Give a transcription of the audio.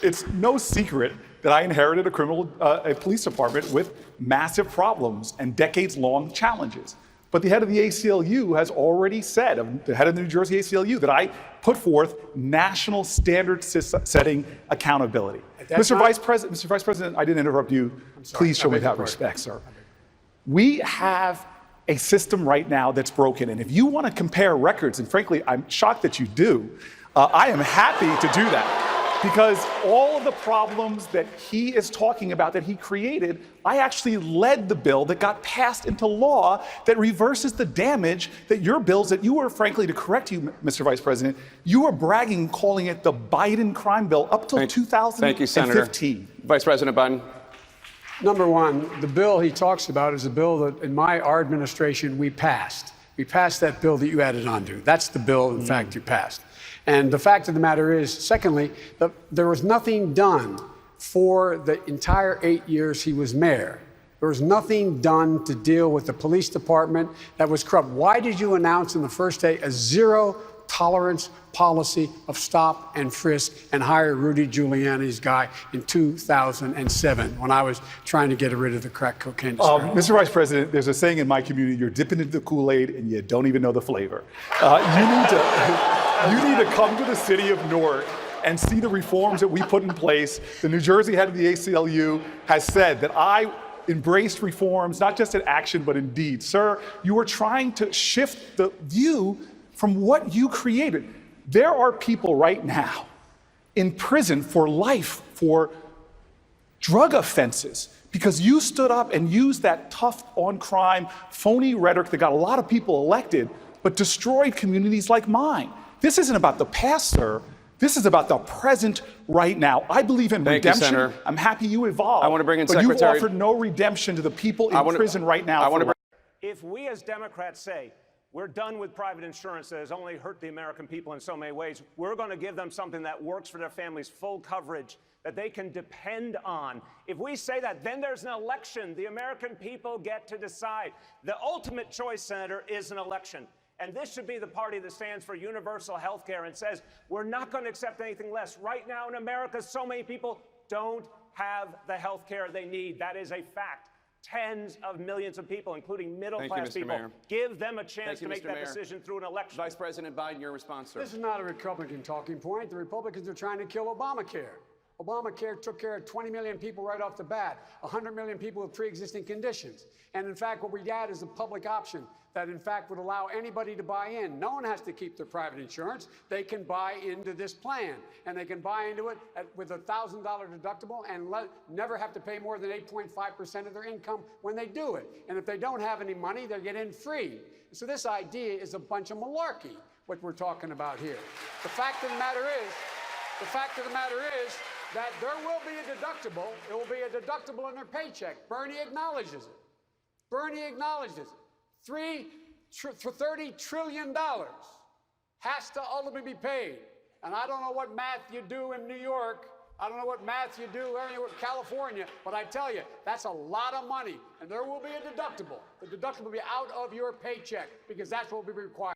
it's no secret that I inherited a police department with massive problems and decades-long challenges. But the head of the ACLU has already said, the head of the New Jersey ACLU, that I put forth national standard-setting accountability. Mr. Vice President, I didn't interrupt you. Please show me that respect, sir. We have a system right now that's broken, and if you want to compare records, and frankly, I'm shocked that you do, I am happy to do that. Because all of the problems that he is talking about, that he created, I actually led the bill that got passed into law that reverses the damage that your bills, that you were, frankly, to correct you, Mr. Vice President, you were bragging, calling it the Biden crime bill up till 2015. Thank you, Senator. Vice President Biden. Number one, the bill he talks about is a bill that in our administration we passed. We passed that bill that you added on to. That's the bill, in fact, you passed. And the fact of the matter is, secondly, that there was nothing done for the entire 8 years he was mayor. There was nothing done to deal with the police department that was corrupt. Why did you announce in the first day a zero-tolerance policy of stop and frisk and hire Rudy Giuliani's guy in 2007 when I was trying to get rid of the crack cocaine? Mr. Vice President, there's a saying in my community, you're dipping into the Kool-Aid and you don't even know the flavor. You need to come to the city of Newark and see the reforms that we put in place. The New Jersey head of the ACLU has said that I embraced reforms, not just in action, but in deed. Sir, you are trying to shift the view from what you created. There are people right now in prison for life for drug offenses because you stood up and used that tough on crime, phony rhetoric that got a lot of people elected, but destroyed communities like mine. This isn't about the past, sir. This is about the present right now. I believe in redemption. You, Senator. I'm happy you evolved. I want to bring in but Secretary. you've offered no redemption to the people in prison right now. If we as Democrats say we're done with private insurance that has only hurt the American people in so many ways, we're going to give them something that works for their families, full coverage that they can depend on. If we say that, then there's an election. The American people get to decide. The ultimate choice, Senator, is an election. And this should be the party that stands for universal health care and says, we're not going to accept anything less. Right now in America, so many people don't have the health care they need. That is a fact. Tens of millions of people, including middle-class people. Mayor. Give them a chance to make that decision through an election. Vice President Biden, your response, sir. This is not a Republican talking point. The Republicans are trying to kill Obamacare. Obamacare took care of 20 million people right off the bat, 100 million people with pre-existing conditions. And in fact, what we add is a public option that in fact would allow anybody to buy in. No one has to keep their private insurance. They can buy into this plan, and they can buy into it with a $1,000 deductible and never have to pay more than 8.5% of their income when they do it. And if they don't have any money, they get in free. So this idea is a bunch of malarkey, what we're talking about here. The fact of the matter is that there will be a deductible. It will be a deductible in their paycheck. Bernie acknowledges it. Bernie acknowledges it. $30 trillion has to ultimately be paid. And I don't know what math you do in New York. I don't know what math you do in California, but I tell you, that's a lot of money. And there will be a deductible. The deductible will be out of your paycheck because that's what will be required.